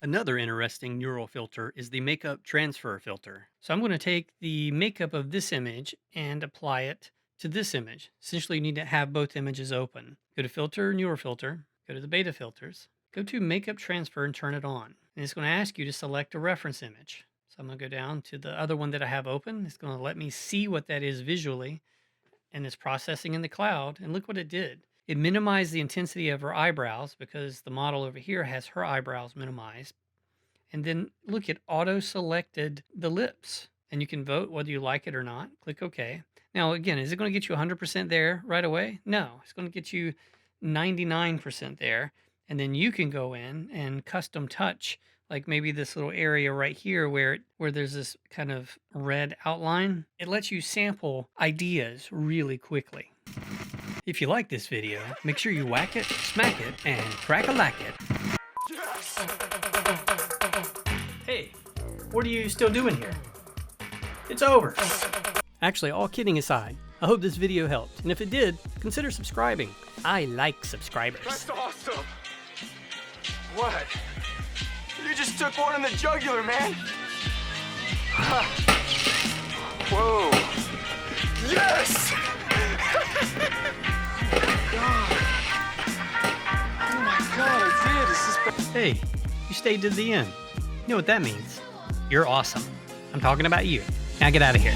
Another interesting neural filter is the makeup transfer filter. So I'm going to take the makeup of this image and apply it to this image. Essentially, you need to have both images open. Go to Filter, Neural Filter, go to the beta filters, go to Makeup Transfer and turn it on. And it's going to ask you to select a reference image. So I'm going to go down to the other one that I have open. It's going to let me see what that is visually, and it's processing in the cloud. And look what it did. It minimized the intensity of her eyebrows because the model over here has her eyebrows minimized. And then look, it auto selected the lips, and you can vote whether you like it or not. Click OK. Now, again, is it going to get you 100% there right away? No, it's going to get you 99% there. And then you can go in and custom touch, like maybe this little area right here where there's this kind of red outline. It lets you sample ideas really quickly. If you like this video, make sure you whack it, smack it, and crack-a-lack it. Yes! Hey, what are you still doing here? It's over. Actually, all kidding aside, I hope this video helped. And if it did, consider subscribing. I like subscribers. That's awesome. What? You just took one in the jugular, man. Whoa. Yes! Oh my God, I did. This is... Hey, you stayed to the end. You know what that means? You're awesome. I'm talking about you. Now get out of here.